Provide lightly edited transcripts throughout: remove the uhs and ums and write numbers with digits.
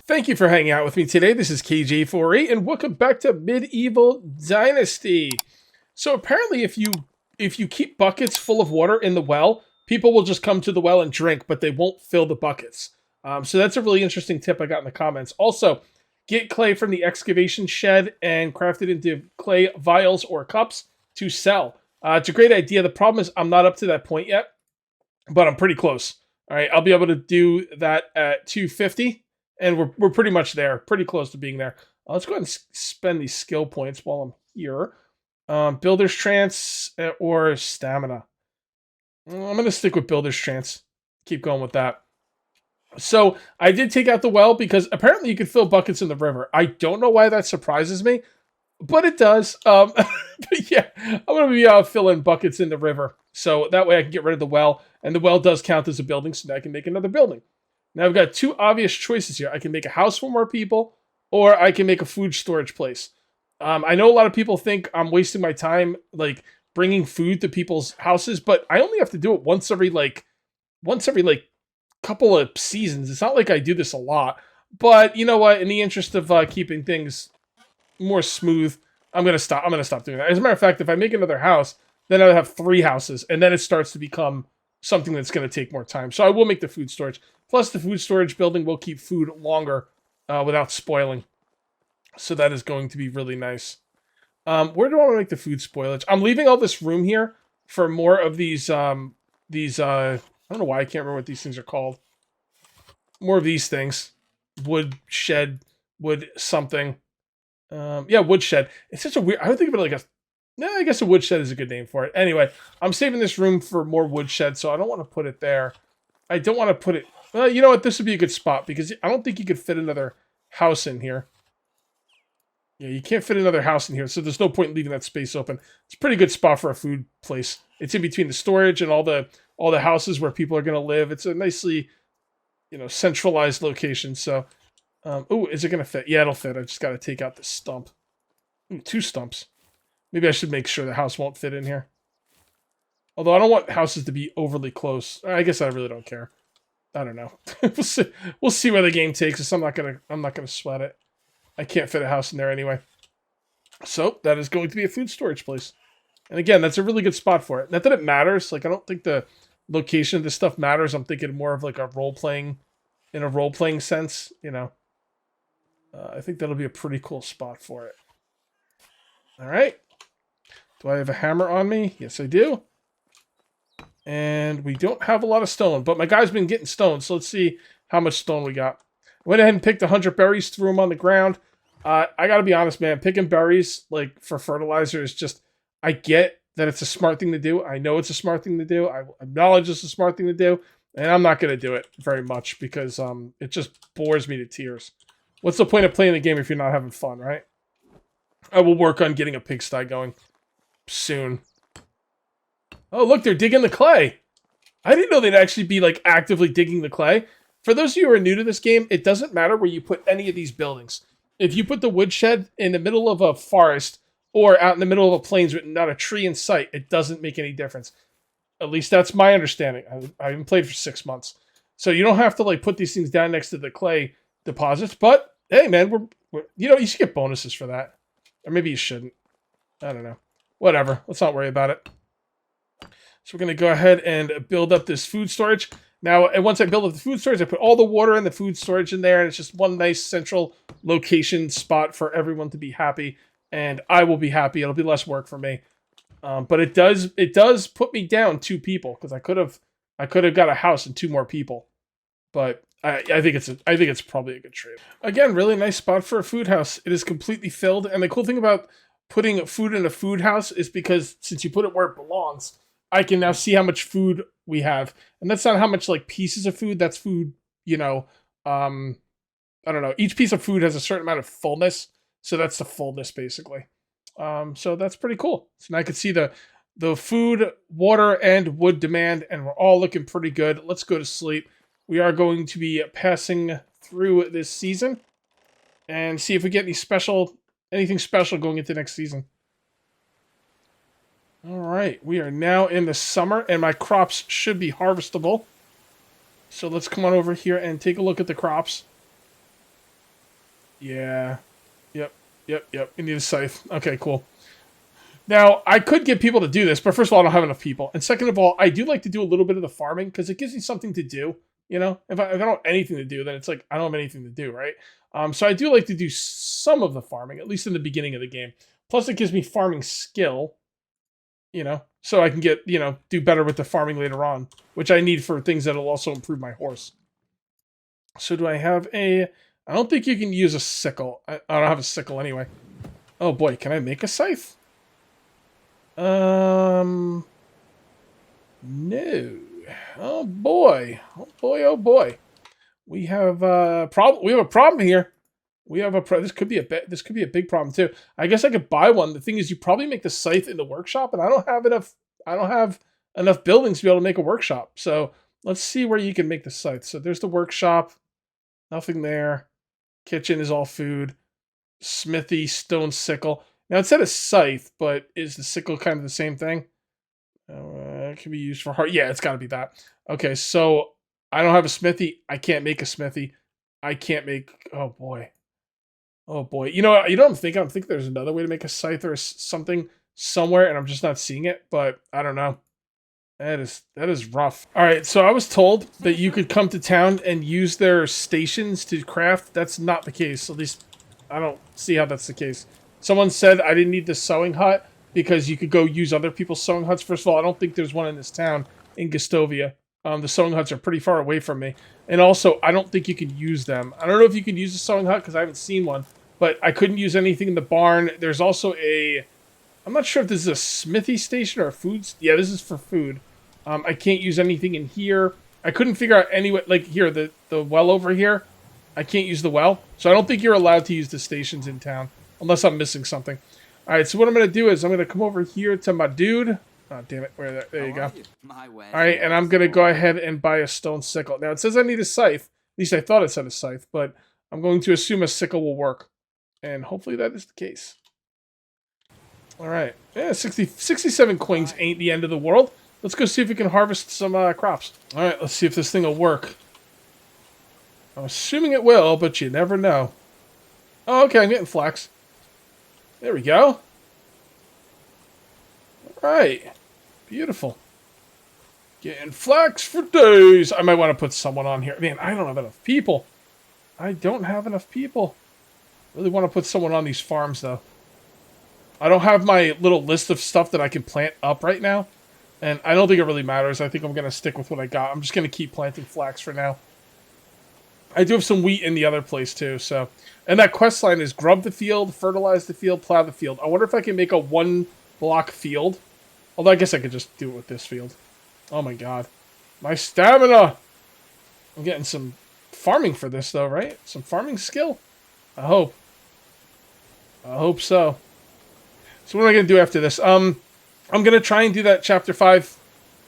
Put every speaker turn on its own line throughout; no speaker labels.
Thank you for hanging out with me today. This is KJ48, and welcome back to Medieval Dynasty. So apparently, if you keep buckets full of water in the well, people will just come to the well and drink, but they won't fill the buckets. So that's a really interesting tip I got in the comments. Also, get clay from the excavation shed and craft it into clay vials or cups to sell. It's a great idea. The problem is I'm not up to that point yet, but I'm pretty close. All right, I'll be able to do that at 250. And we're pretty much there, pretty close to being there. Let's go ahead and spend these skill points while I'm here. Builder's Trance or Stamina. I'm going to stick with Builder's Trance. Keep going with that. So I did take out the well because apparently you could fill buckets in the river. I don't know why that surprises me, but it does. But yeah, I'm going to be filling buckets in the river. So that way I can get rid of the well. And the well does count as a building, so now I can make another building. Now I've got two obvious choices here. I can make a house for more people, or I can make a food storage place. I know a lot of people think I'm wasting my time, like, bringing food to people's houses, but I only have to do it once every couple of seasons. It's not like I do this a lot, but you know what? In the interest of keeping things more smooth, I'm gonna stop doing that. As a matter of fact, if I make another house, then I'll have 3 houses, and then it starts to become something that's going to take more time. So I will make the food storage. Plus, the food storage building will keep food longer without spoiling. So that is going to be really nice. Where do I want to make the food spoilage? I'm leaving all this room here for more of these, I don't know why I can't remember what these things are called. More of these things. Wood shed, wood something. Yeah, wood shed. It's such a weird, I would think of it like a, no, I guess a woodshed is a good name for it. Anyway, I'm saving this room for more woodshed, so I don't want to put it there. I don't want to put it... Well, you know what? This would be a good spot, because I don't think you could fit another house in here. Yeah, you can't fit another house in here, so there's no point in leaving that space open. It's a pretty good spot for a food place. It's in between the storage and all the houses where people are going to live. It's a nicely, centralized location, so... oh, is it going to fit? Yeah, it'll fit. I just got to take out this stump. Ooh, 2 stumps. Maybe I should make sure the house won't fit in here. Although I don't want houses to be overly close. I guess I really don't care. I don't know. We'll see where the game takes us. I'm not gonna sweat it. I can't fit a house in there anyway. So that is going to be a food storage place. And again, that's a really good spot for it. Not that it matters. Like, I don't think the location of this stuff matters. I'm thinking more of like a role-playing sense, I think that'll be a pretty cool spot for it. All right. Do I have a hammer on me? Yes, I do. And we don't have a lot of stone, but my guy's been getting stone, so let's see how much stone we got. Went ahead and picked 100 berries, threw them on the ground. I gotta be honest, man, picking berries, like, for fertilizer is just, I get that it's a smart thing to do. I know it's a smart thing to do. I acknowledge it's a smart thing to do, and I'm not gonna do it very much because it just bores me to tears. What's the point of playing the game if you're not having fun, right? I will work on getting a pigsty going soon. Oh, look, they're digging the clay. I didn't know they'd actually be, like, actively digging the clay. For those of you who are new to this game, it doesn't matter where you put any of these buildings. If you put the woodshed in the middle of a forest or out in the middle of a plains with not a tree in sight, it doesn't make any difference. At least that's my understanding. I haven't played for 6 months. So you don't have to, like, put these things down next to the clay deposits. But, hey, man, you should get bonuses for that. Or maybe you shouldn't. I don't know. Whatever. Let's not worry about it. So we're going to go ahead and build up this food storage. Now, and once I build up the food storage, I put all the water and the food storage in there. And it's just one nice central location spot for everyone to be happy. And I will be happy. It'll be less work for me. But it does put me down 2 people. Because I could have got a house and 2 more people. But I think it's probably a good trade. Again, really nice spot for a food house. It is completely filled. And the cool thing about putting food in a food house is because since you put it where it belongs, I can now see how much food we have. And that's not how much, like, pieces of food. That's food, I don't know. Each piece of food has a certain amount of fullness. So that's the fullness, basically. So that's pretty cool. So now I can see the food, water, and wood demand. And we're all looking pretty good. Let's go to sleep. We are going to be passing through this season. And see if we get anything special going into next season. All right, we are now in the summer, and my crops should be harvestable. So let's come on over here and take a look at the crops. Yeah. Yep. Yep. We need a scythe. Okay, cool. Now, I could get people to do this, but first of all, I don't have enough people. And second of all, I do like to do a little bit of the farming because it gives me something to do. You know, if I don't have anything to do, then it's like I don't have anything to do, right? So I do like to do some of the farming, at least in the beginning of the game. Plus, it gives me farming skill, you know, so I can get, you know, do better with the farming later on, which I need for things that'll also improve my horse. So do I have a... I don't think you can use a sickle. I don't have a sickle anyway. Oh boy, can I make a scythe? No. Oh boy. Oh boy, oh boy. We have a problem here. We have this could be a big problem too. I guess I could buy one. The thing is, you probably make the scythe in the workshop, and I don't have enough buildings to be able to make a workshop. So let's see where you can make the scythe. So there's the workshop. Nothing there. Kitchen is all food. Smithy, stone sickle. Now it said a scythe, but is the sickle kind of the same thing? It can be used for hard. Yeah, it's got to be that. Okay, so I don't have a smithy. I can't make a smithy. I can't make. Oh boy. Oh boy. You know what I'm thinking? I'm thinking there's another way to make a scythe or something somewhere, and I'm just not seeing it. But I don't know. That is rough. All right, so I was told that you could come to town and use their stations to craft. That's not the case. At least I don't see how that's the case. Someone said I didn't need the sewing hut because you could go use other people's sewing huts. First of all, I don't think there's one in this town in Gastovia. The sewing huts are pretty far away from me. And also, I don't think you can use them. I don't know if you can use a sewing hut because I haven't seen one. But I couldn't use anything in the barn. There's also a... I'm not sure if this is a smithy station or a food... Yeah, this is for food. I can't use anything in here. I couldn't figure out any way... Like, here, the well over here. I can't use the well. So I don't think you're allowed to use the stations in town. Unless I'm missing something. Alright, so what I'm going to do is I'm going to come over here to my dude. Oh, damn it. There you go. Alright, and I'm going to go ahead and buy a stone sickle. Now, it says I need a scythe. At least I thought it said a scythe. But I'm going to assume a sickle will work. And hopefully that is the case. Alright. Yeah, 67 coins ain't the end of the world. Let's go see if we can harvest some crops. Alright, let's see if this thing will work. I'm assuming it will, but you never know. Oh, okay, I'm getting flax. There we go. Alright. Beautiful. Getting flax for days. I might want to put someone on here. Man, I don't have enough people. I don't have enough people. Really want to put someone on these farms, though. I don't have my little list of stuff that I can plant up right now. And I don't think it really matters. I think I'm going to stick with what I got. I'm just going to keep planting flax for now. I do have some wheat in the other place, too, so... And that quest line is grub the field, fertilize the field, plow the field. I wonder if I can make a one-block field. Although I guess I could just do it with this field. Oh my god. My stamina! I'm getting some farming for this, though, right? Some farming skill? I hope. I hope so. So what am I going to do after this? I'm going to try and do that Chapter 5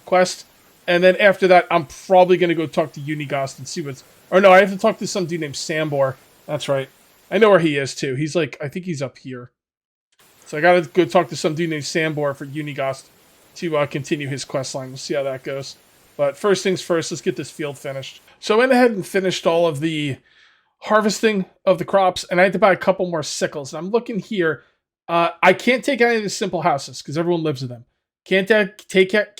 quest. And then after that, I'm probably going to go talk to Unigast and see what's... Or no, I have to talk to some dude named Sambor. That's right. I know where he is, too. He's like... I think he's up here. So I got to go talk to some dude named Sambor for Unigast to continue his quest line. We'll see how that goes. But first things first, let's get this field finished. So I went ahead and finished all of the harvesting of the crops. And I had to buy a couple more sickles. And I'm looking here... I can't take any of the simple houses because everyone lives in them. Can't take out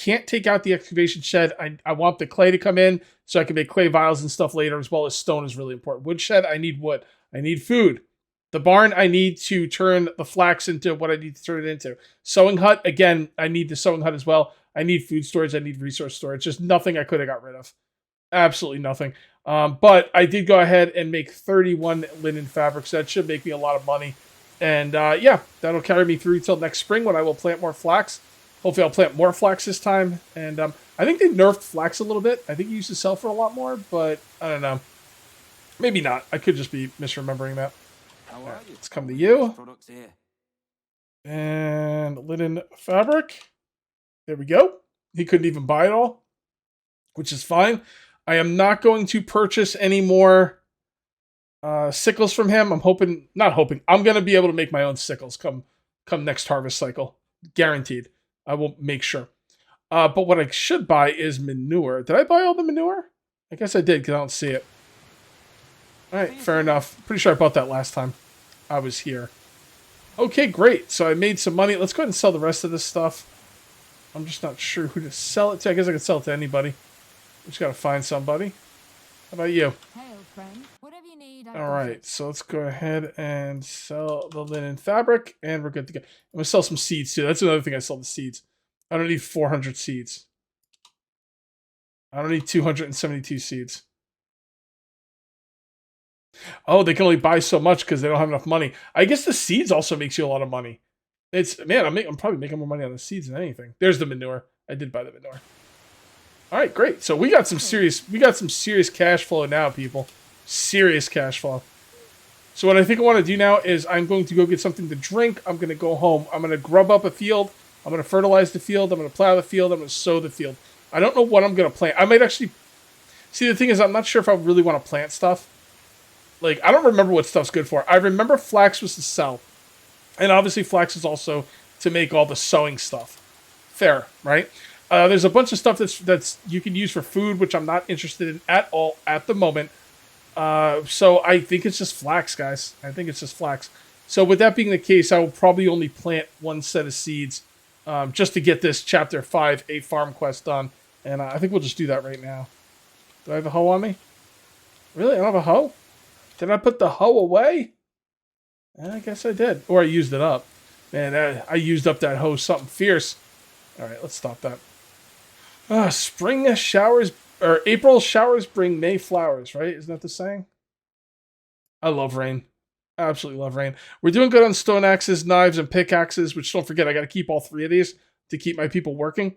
the excavation shed. I want the clay to come in so I can make clay vials and stuff later, as well as stone is really important. Wood shed, I need wood. I need food. The barn, I need to turn the flax into what I need to turn it into. Sewing hut, again, I need the sewing hut as well. I need food storage. I need resource storage. Just nothing I could have got rid of. Absolutely nothing. But I did go ahead and make 31 linen fabrics. That should make me a lot of money. And yeah, that'll carry me through till next spring when I will plant more flax. Hopefully I'll plant more flax this time. And I think they nerfed flax a little bit. I think it used to sell for a lot more, but I don't know. Maybe not. I could just be misremembering that. Right, let's come to you. And linen fabric. There we go. He couldn't even buy it all, which is fine. I am not going to purchase any more sickles from him. I'm hoping, not hoping, I'm going to be able to make my own sickles come next harvest cycle. Guaranteed. I will make sure. But what I should buy is manure. Did I buy all the manure? I guess I did because I don't see it. Alright, fair enough. Pretty sure I bought that last time I was here. Okay, great. So I made some money. Let's go ahead and sell the rest of this stuff. I'm just not sure who to sell it to. I guess I could sell it to anybody. Just gotta find somebody. How about you?
Hey, old friend. Whatever you need,
Alright, so let's go ahead and sell the linen fabric, and we're good to go. I'm gonna sell some seeds too. That's another thing I sell the seeds. I don't need 400 seeds. I don't need 272 seeds. Oh, they can only buy so much because they don't have enough money. I guess the seeds also makes you a lot of money. Man, I'm probably making more money on the seeds than anything. There's the manure. I did buy the manure. All right, great. So we got some serious cash flow now, people. Serious cash flow. So what I think I want to do now is I'm going to go get something to drink. I'm going to go home. I'm going to grub up a field. I'm going to fertilize the field. I'm going to plow the field. I'm going to sow the field. I don't know what I'm going to plant. I might actually... See, the thing is, I'm not sure if I really want to plant stuff. Like, I don't remember what stuff's good for. I remember flax was to sell. And obviously flax is also to make all the sewing stuff. Fair, right? There's a bunch of stuff that's you can use for food, which I'm not interested in at all at the moment. So I think it's just flax, guys. I think it's just flax. So with that being the case, I will probably only plant one set of seeds just to get this Chapter 5, a farm quest done. And I think we'll just do that right now. Do I have a hoe on me? Really? I don't have a hoe? Did I put the hoe away? I guess I did. Or I used it up. Man, I used up that hoe something fierce. Alright, let's stop that. Spring showers, or April showers bring May flowers, right? Isn't that the saying? I love rain. I absolutely love rain. We're doing good on stone axes, knives, and pickaxes, which don't forget, I got to keep all 3 of these to keep my people working.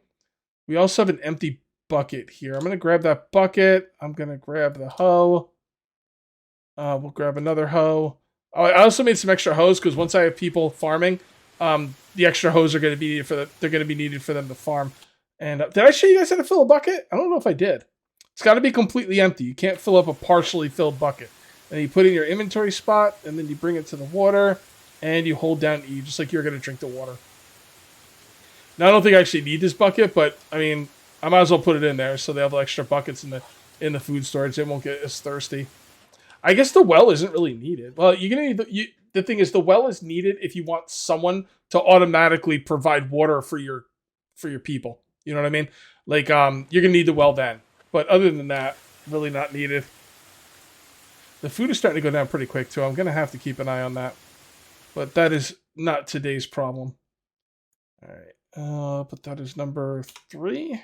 We also have an empty bucket here. I'm going to grab that bucket. I'm going to grab the hoe. We'll grab another hoe. Oh, I also made some extra hoes because once I have people farming, the extra hoes are going to be needed they're going to be needed for them to farm. And did I show you guys how to fill a bucket? I don't know if I did. It's got to be completely empty. You can't fill up a partially filled bucket. And you put it in your inventory spot, and then you bring it to the water, and you hold down E, just like you're going to drink the water. Now, I don't think I actually need this bucket, but, I mean, I might as well put it in there so they have extra buckets in the food storage. They won't get as thirsty. I guess the well isn't really needed. Well, you're gonna need the thing is the well is needed if you want someone to automatically provide water for your people. You know what I mean? Like you're gonna need the well then. But other than that, really not needed. The food is starting to go down pretty quick too. I'm gonna have to keep an eye on that. But that is not today's problem. All right. But that is number 3.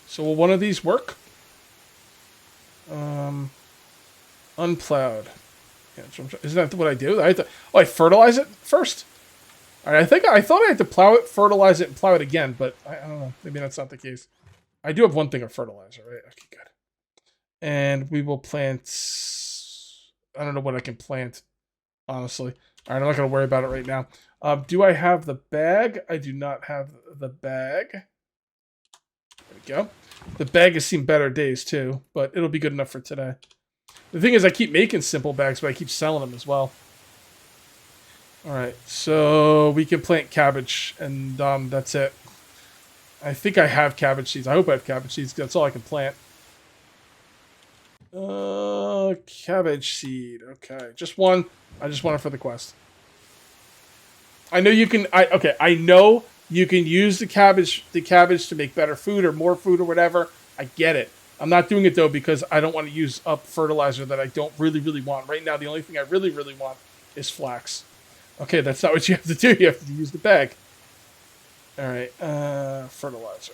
So will one of these work? Unplowed. Yeah, isn't that what I do? I fertilize it first? Alright, I thought I had to plow it, fertilize it, and plow it again, but I don't know. Maybe that's not the case. I do have one thing of fertilizer, right? Okay, good. And we will plant... I don't know what I can plant, honestly. Alright, I'm not going to worry about it right now. Do I have the bag? I do not have the bag. There we go. The bag has seen better days, too, but it'll be good enough for today. The thing is, I keep making simple bags, but I keep selling them as well. Alright, so we can plant cabbage, and that's it. I think I have cabbage seeds. I hope I have cabbage seeds, because that's all I can plant. Cabbage seed. Okay, just one. I just want it for the quest. I know you can... I know you can use the cabbage to make better food or more food or whatever. I get it. I'm not doing it, though, because I don't want to use up fertilizer that I don't really, really want. Right now, the only thing I really, really want is flax. Okay, that's not what you have to do. You have to use the bag. All right, fertilizer.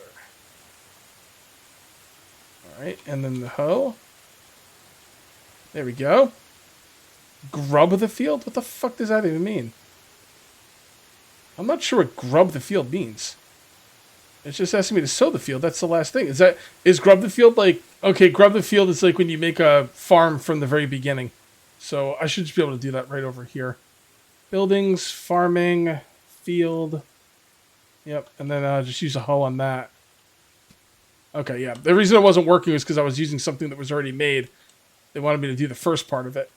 All right, and then the hoe. There we go. Grub the field? What the fuck does that even mean? I'm not sure what grub the field means. It's just asking me to sow the field. That's the last thing. Is grub the field like... Okay, grub the field is like when you make a farm from the very beginning. So I should just be able to do that right over here. Buildings, farming, field. Yep, and then just use a hoe on that. Okay, yeah. The reason it wasn't working was because I was using something that was already made. They wanted me to do the first part of it.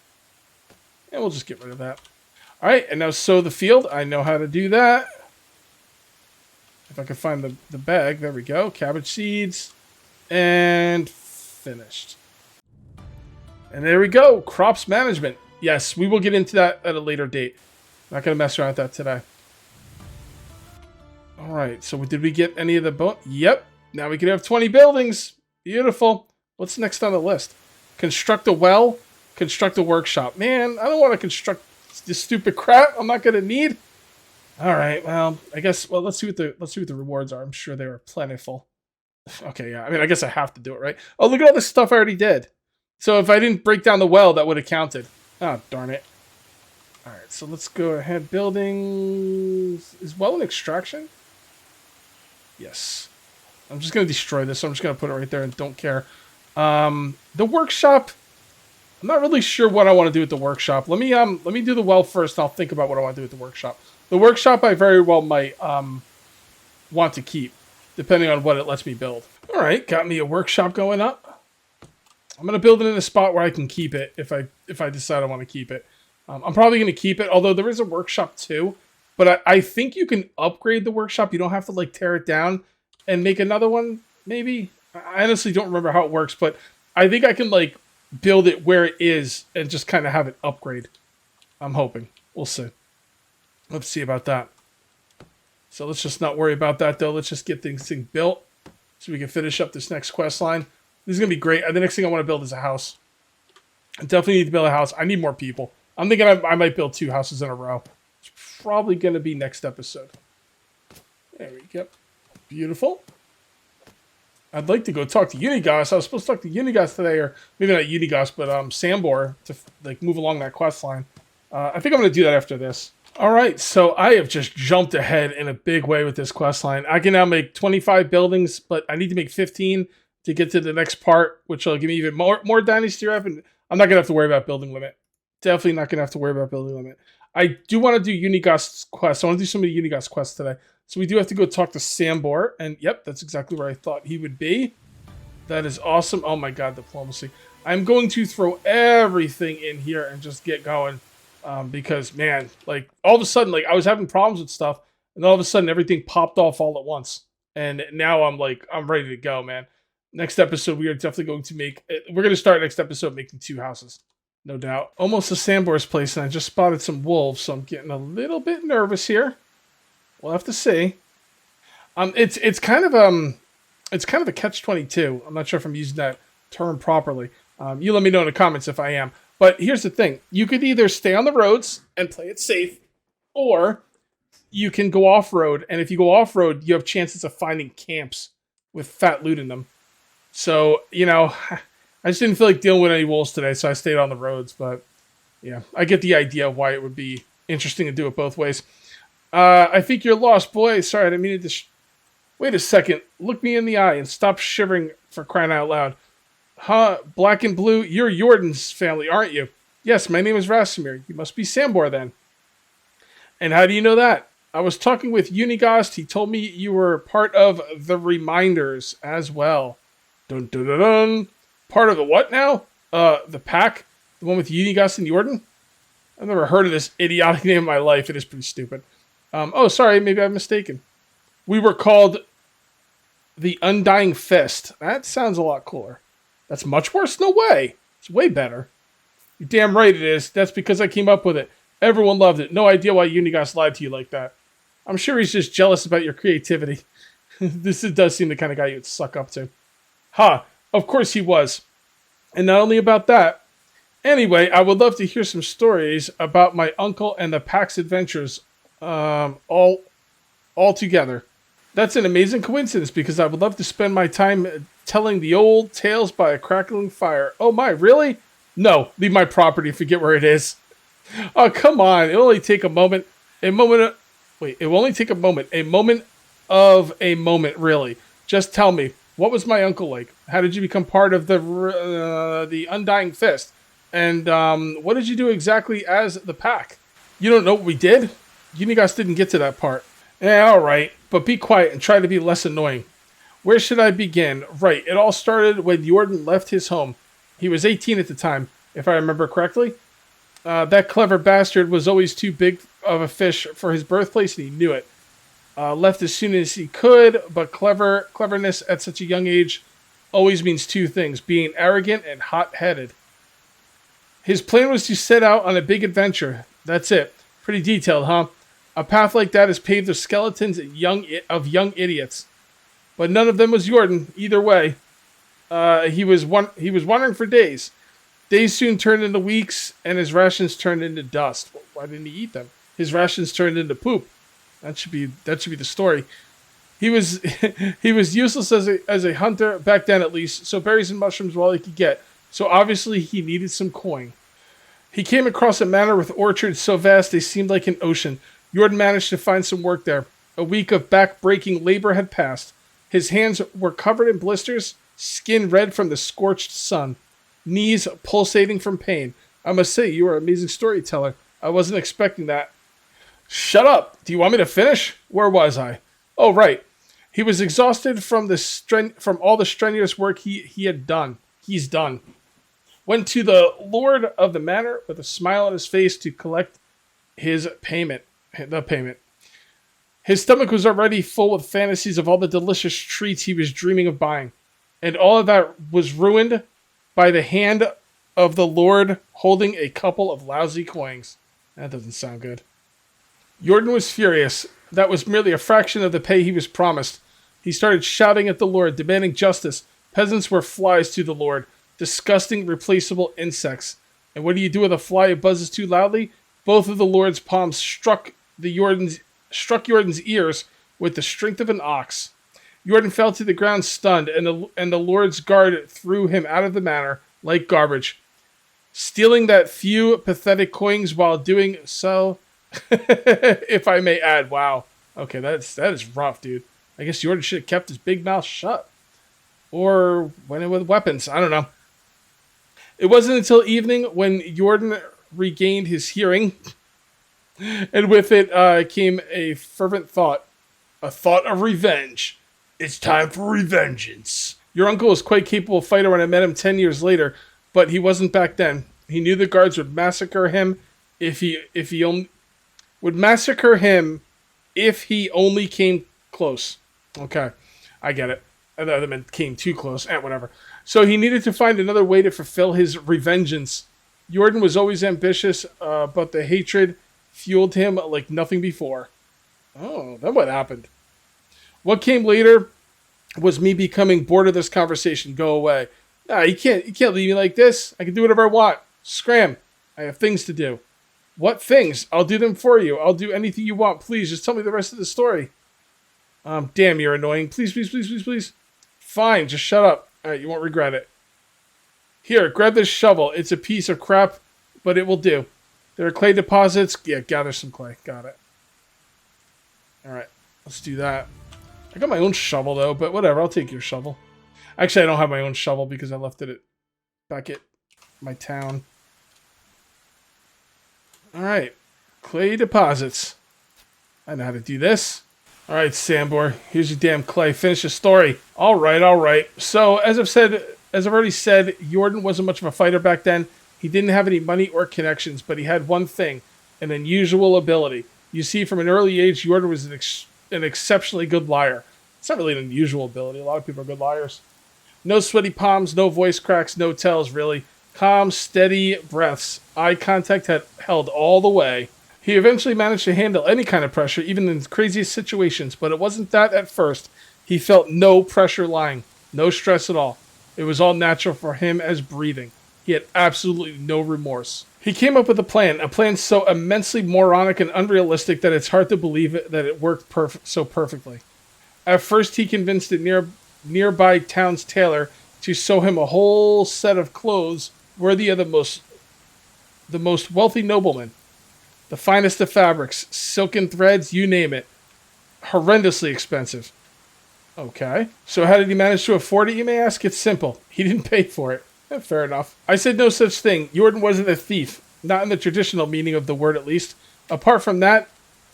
And we'll just get rid of that. Alright, and now sow the field. I know how to do that. If I can find the bag. There we go. Cabbage seeds. And finished. And there we go. Crops management. Yes, we will get into that at a later date. Not going to mess around with that today. All right. So did we get any of the Yep. Now we can have 20 buildings. Beautiful. What's next on the list? Construct a well. Construct a workshop. Man, I don't want to construct this stupid crap I'm not going to need. All right. Well, I guess. Well, let's see what the rewards are. I'm sure they were plentiful. Okay. Yeah. I mean, I guess I have to do it, right? Oh, look at all this stuff I already did. So if I didn't break down the well, that would have counted. Oh, darn it. All right. So let's go ahead. Buildings. Is well an extraction? Yes. I'm just going to destroy this. So I'm just going to put it right there and don't care. The workshop. I'm not really sure what I want to do with the workshop. Let me do the well first, and I'll think about what I want to do with the workshop. The workshop I very well might want to keep, depending on what it lets me build. All right, got me a workshop going up. I'm gonna build it in a spot where I can keep it if I decide I want to keep it. I'm probably gonna keep it, although there is a workshop too. But I think you can upgrade the workshop. You don't have to like tear it down and make another one. Maybe I honestly don't remember how it works, but I think I can like build it where it is and just kind of have it upgrade. I'm hoping. We'll see. Let's see about that. So let's just not worry about that though. Let's just get things built so we can finish up this next quest line. This is going to be great. The next thing I want to build is a house. I definitely need to build a house. I need more people. I'm thinking I might build 2 houses in a row. It's probably going to be next episode. There we go. Beautiful. I'd like to go talk to Unigos. I was supposed to talk to Unigos today, or maybe not Unigos, but Sambor to like move along that quest line. I think I'm going to do that after this. All right, so I have just jumped ahead in a big way with this quest line. I can now make 25 buildings, but I need to make 15 to get to the next part, which will give me even more Dynasty rep, and I'm not going to have to worry about building limit. Definitely not going to have to worry about building limit. I do want to do Unigos quests. I want to do some of the Unigos quests today. So we do have to go talk to Sambor, and yep, that's exactly where I thought he would be. That is awesome. Oh my god, diplomacy. I'm going to throw everything in here and just get going. Because, man, like, all of a sudden, like, I was having problems with stuff, and all of a sudden, everything popped off all at once. And now I'm ready to go, man. Next episode, we are definitely going to we're going to start next episode making 2 houses. No doubt. Almost to Sambor's place, and I just spotted some wolves, so I'm getting a little bit nervous here. We'll have to see. It's kind of a catch-22. I'm not sure if I'm using that term properly. You let me know in the comments if I am. But here's the thing. You could either stay on the roads and play it safe, or you can go off-road. And if you go off-road, you have chances of finding camps with fat loot in them. So, you know, I just didn't feel like dealing with any wolves today, so I stayed on the roads. But, yeah, I get the idea of why it would be interesting to do it both ways. I think you're lost, boy. Sorry, I didn't mean to wait a second. Look me in the eye and stop shivering for crying out loud. Huh, black and blue, you're Iordans family, aren't you? Yes, my name is Rasimir. You must be Sambor then. And how do you know that? I was talking with Unigos. He told me you were part of the Reminders as well. Dun dun dun dun. Part of the what now? The pack? The one with Unigos and Iordan? I've never heard of this idiotic name in my life. It is pretty stupid. Oh, sorry, maybe I'm mistaken. We were called the Undying Fist. That sounds a lot cooler. That's much worse? No way. It's way better. You're damn right it is. That's because I came up with it. Everyone loved it. No idea why Unigos lied to you like that. I'm sure he's just jealous about your creativity. This does seem the kind of guy you'd suck up to. Ha! Of course he was. And not only about that. Anyway, I would love to hear some stories about my uncle and the pack's adventures all together. That's an amazing coincidence because I would love to spend my time telling the old tales by a crackling fire. Oh my, really? No, leave my property, forget where it is. Oh, come on. It'll only take a moment. It will only take a moment. A moment of a moment, really. Just tell me, what was my uncle like? How did you become part of the Undying Fist? And what did you do exactly as the pack? You don't know what we did? Unigos didn't get to that part. Yeah, all right. But be quiet and try to be less annoying. Where should I begin? Right, it all started when Iordan left his home. He was 18 at the time, if I remember correctly. That clever bastard was always too big of a fish for his birthplace, and he knew it. Left as soon as he could, but cleverness at such a young age always means 2 things, being arrogant and hot-headed. His plan was to set out on a big adventure. That's it. Pretty detailed, huh? A path like that is paved with skeletons of young idiots. But none of them was Iordan, either way. He was wandering for days. Days soon turned into weeks, and his rations turned into dust. Why didn't he eat them? His rations turned into poop. That should be the story. He was he was useless as a hunter back then, at least. So berries and mushrooms were all he could get. So obviously he needed some coin. He came across a manor with orchards so vast they seemed like an ocean. Iordan managed to find some work there. A week of back-breaking labor had passed. His hands were covered in blisters, skin red from the scorched sun, knees pulsating from pain. I must say, you are an amazing storyteller. I wasn't expecting that. Shut up! Do you want me to finish? Where was I? Oh, right. He was exhausted from all the strenuous work he had done. He's done. Went to the lord of the manor with a smile on his face to collect his payment. The payment. His stomach was already full with fantasies of all the delicious treats he was dreaming of buying. And all of that was ruined by the hand of the lord holding a couple of lousy coins. That doesn't sound good. Iordan was furious. That was merely a fraction of the pay he was promised. He started shouting at the lord, demanding justice. Peasants were flies to the lord. Disgusting, replaceable insects. And what do you do with a fly who buzzes too loudly? Both of the lord's palms struck Iordan's ears with the strength of an ox. Iordan fell to the ground stunned, and the lord's guard threw him out of the manor like garbage, stealing that few pathetic coins while doing so. If I may add, wow. Okay, that is rough, dude. I guess Iordan should have kept his big mouth shut. Or went in with weapons. I don't know. It wasn't until evening when Iordan regained his hearing, and with it came a fervent thought. A thought of revenge. It's time for revengeance. Your uncle was quite capable fighter when I met him 10 years later, but he wasn't back then. He knew the guards would massacre him if he only came close. Okay, I get it. I thought that meant came too close. Whatever. So he needed to find another way to fulfill his revengeance. Iordan was always ambitious, but the hatred fueled him like nothing before. Oh, then what happened? What came later was me becoming bored of this conversation. Go away. Nah, you can't leave me like this. I can do whatever I want. Scram. I have things to do. What things? I'll do them for you. I'll do anything you want. Please, just tell me the rest of the story. Damn, you're annoying. Please, please, please, please, please. Fine, just shut up. Alright, you won't regret it. Here, grab this shovel. It's a piece of crap, but it will do. There are clay deposits. Yeah, gather some clay. Got it. Alright, let's do that. I got my own shovel, though, but whatever. I'll take your shovel. Actually, I don't have my own shovel because I left it back at my town. Alright, clay deposits. I know how to do this. Alright, Sambor, here's your damn clay. Finish the story. Alright. So, as I've already said, Iordan wasn't much of a fighter back then. He didn't have any money or connections, but he had one thing, an unusual ability. You see, from an early age, Iordan was an exceptionally good liar. It's not really an unusual ability. A lot of people are good liars. No sweaty palms, no voice cracks, no tells, really. Calm, steady breaths. Eye contact had held all the way. He eventually managed to handle any kind of pressure, even in the craziest situations, but it wasn't that at first. He felt no pressure lying, no stress at all. It was all natural for him as breathing. He had absolutely no remorse. He came up with a plan so immensely moronic and unrealistic that it's hard to believe that it worked so perfectly. At first, he convinced a nearby town's tailor to sew him a whole set of clothes worthy of the most wealthy nobleman. The finest of fabrics, silken threads, you name it. Horrendously expensive. Okay. So how did he manage to afford it, you may ask? It's simple. He didn't pay for it. Fair enough. I said no such thing. Iordan wasn't a thief. Not in the traditional meaning of the word, at least. Apart from that,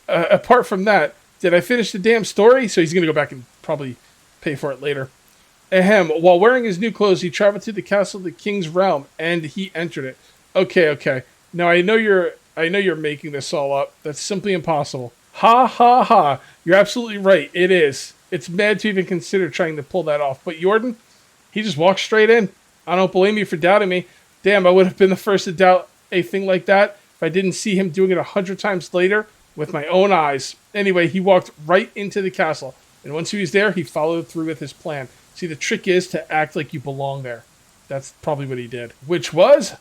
did I finish the damn story? So he's going to go back and probably pay for it later. Ahem. While wearing his new clothes, he traveled to the castle of the king's realm, and he entered it. Okay. Now, I know you're making this all up. That's simply impossible. Ha ha ha. You're absolutely right. It is. It's mad to even consider trying to pull that off. But Iordan, he just walked straight in. I don't blame you for doubting me. Damn, I would have been the first to doubt a thing like that if I didn't see him doing it 100 times later with my own eyes. Anyway, he walked right into the castle, and once he was there, he followed through with his plan. See, the trick is to act like you belong there. That's probably what he did. Which was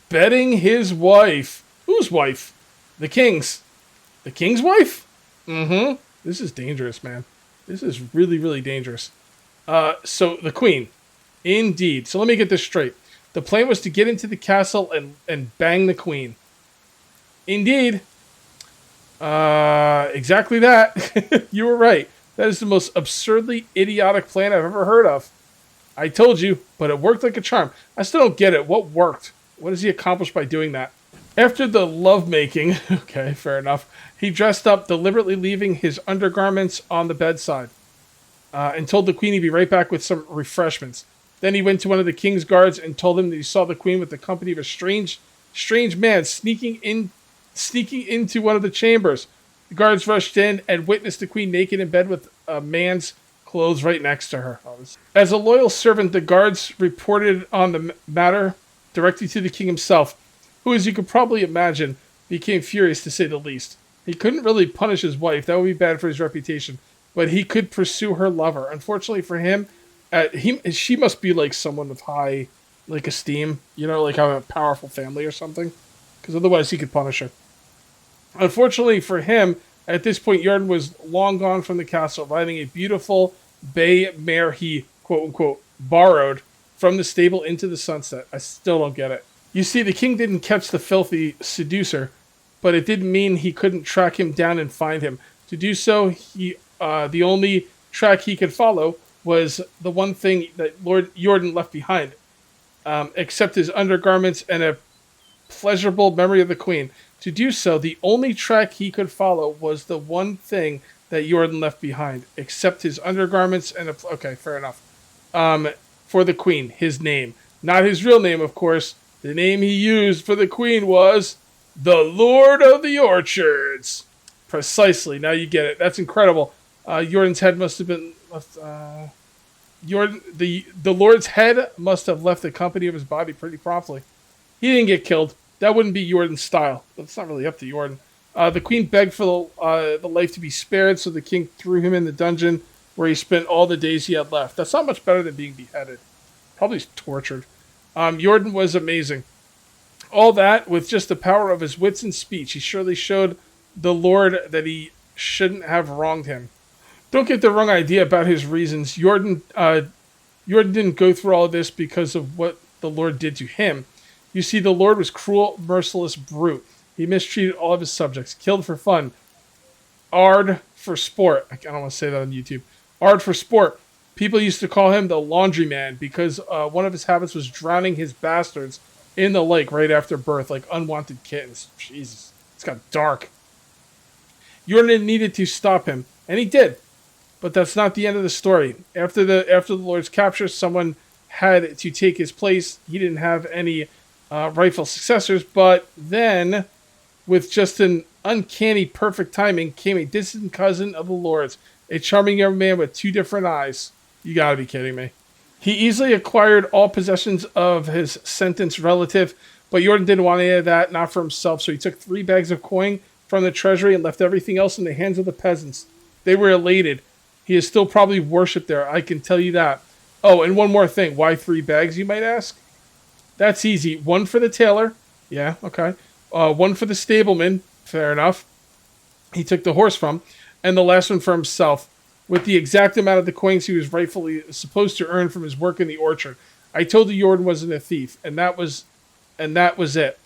betting his wife. Whose wife? The king's. The king's wife? Mm-hmm. This is dangerous, man. This is really, really dangerous. So the queen. Indeed. So let me get this straight. The plan was to get into the castle and bang the queen. Indeed. Exactly that. You were right. That is the most absurdly idiotic plan I've ever heard of. I told you, but it worked like a charm. I still don't get it. What worked? What does he accomplish by doing that? After the lovemaking, okay, fair enough, he dressed up, deliberately leaving his undergarments on the bedside, and told the queen he'd be right back with some refreshments. Then he went to one of the king's guards and told him that he saw the queen with the company of a strange man sneaking into one of the chambers. The guards rushed in and witnessed the queen naked in bed with a man's clothes right next to her. As a loyal servant, the guards reported on the matter directly to the king himself, who, as you could probably imagine, became furious to say the least. He couldn't really punish his wife. That would be bad for his reputation. But he could pursue her lover. Unfortunately for him, she must be like someone with high esteem. You know, like have a powerful family or something. Because otherwise he could punish her. Unfortunately for him, at this point, Iordan was long gone from the castle, riding a beautiful bay mare he, quote-unquote, borrowed from the stable into the sunset. I still don't get it. You see, the king didn't catch the filthy seducer, but it didn't mean he couldn't track him down and find him. To do so, the only track he could follow was the one thing that Lord Iordan left behind, except his undergarments and a pleasurable memory of the queen. To do so, the only track he could follow was the one thing that Iordan left behind, except his undergarments and okay, fair enough. For the queen, his name. Not his real name, of course. The name he used for the queen was the Lord of the Orchards. Precisely. Now you get it. That's incredible. Iordan's head must have been left. The Lord's head must have left the company of his body pretty promptly. He didn't get killed. That wouldn't be Iordan's style. That's not really up to Iordan. The queen begged for the life to be spared, so the king threw him in the dungeon where he spent all the days he had left. That's not much better than being beheaded. Probably tortured. Iordan was amazing. All that with just the power of his wits and speech. He surely showed the Lord that he shouldn't have wronged him. Don't get the wrong idea about his reasons. Iordan didn't go through all of this because of what the Lord did to him. You see, the Lord was cruel, merciless brute. He mistreated all of his subjects, killed for fun. Ard for sport. I don't want to say that on YouTube. Ard for sport. People used to call him the laundryman because one of his habits was drowning his bastards in the lake right after birth, like unwanted kittens. Jesus, it's got dark. Iordan needed to stop him, and he did. But that's not the end of the story. After the Lord's capture, someone had to take his place. He didn't have any rightful successors, but then, with just an uncanny perfect timing, came a distant cousin of the Lord's, a charming young man with two different eyes. You gotta be kidding me. He easily acquired all possessions of his sentenced relative, but Iordan didn't want any of that, not for himself, so he took 3 bags of coin from the treasury and left everything else in the hands of the peasants. They were elated. He is still probably worshipped there, I can tell you that. Oh, and one more thing. Why 3 bags, you might ask? That's easy. 1 for the tailor. Yeah, okay. 1 for the stableman. Fair enough. He took the horse from. And the last one for himself, with the exact amount of the coins he was rightfully supposed to earn from his work in the orchard. I told you Iordan wasn't a thief, and that was it.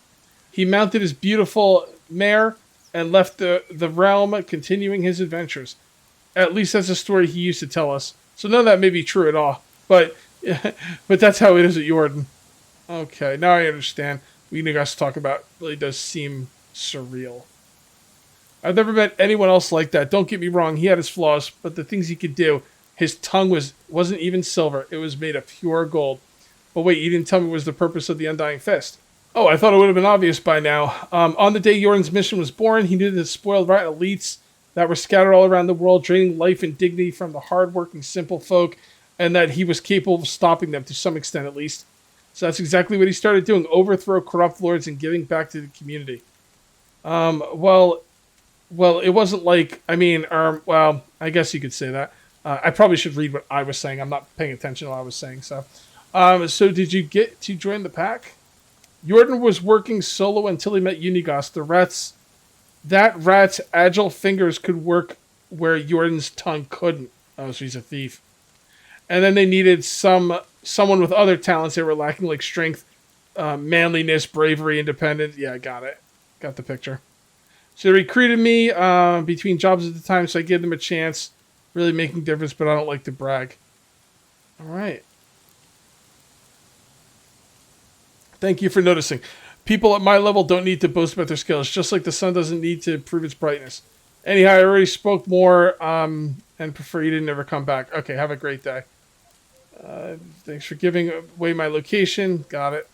He mounted his beautiful mare and left the realm, continuing his adventures. At least that's a story he used to tell us. So none of that may be true at all. But that's how it is at Iordan. Okay, now I understand. We got to talk about. Really does seem surreal. I've never met anyone else like that. Don't get me wrong, he had his flaws, but the things he could do, his tongue wasn't even silver. It was made of pure gold. But wait, you didn't tell me what was the purpose of the Undying Fist. Oh, I thought it would have been obvious by now. On the day Iordan's mission was born, he knew the spoiled rat elites that were scattered all around the world, draining life and dignity from the hard-working simple folk, and that he was capable of stopping them to some extent at least. So that's exactly what he started doing: overthrow corrupt lords and giving back to the community. Well, it wasn't like, I mean, well, I guess you could say that. I probably should read what I was saying. I'm not paying attention to what I was saying. So, so did you get to join the pack? Iordan was working solo until he met Unigos. That rat's agile fingers could work where Iordan's tongue couldn't. Oh, so he's a thief. And then they needed someone with other talents they were lacking, like strength, manliness, bravery, independence. Yeah, I got it. Got the picture. So they recruited me between jobs at the time, so I gave them a chance. Really making a difference, but I don't like to brag. All right. Thank you for noticing. People at my level don't need to boast about their skills, just like the sun doesn't need to prove its brightness. Anyhow, I already spoke more and prefer you to never come back. Okay, have a great day. Thanks for giving away my location. Got it.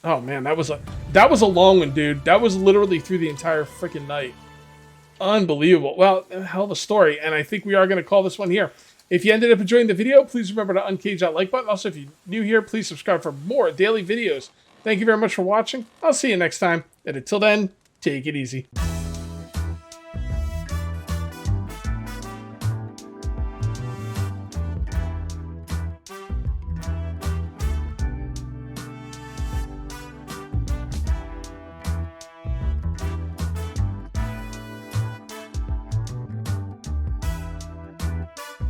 Oh man, that was a long one, dude. That was literally through the entire freaking night. Unbelievable. Well, hell of a story, and I think we are going to call this one here. If you ended up enjoying the video, please remember to uncage that like button. Also, if you're new here, please subscribe for more daily videos. Thank you very much for watching. I'll see you next time, and until then, take it easy.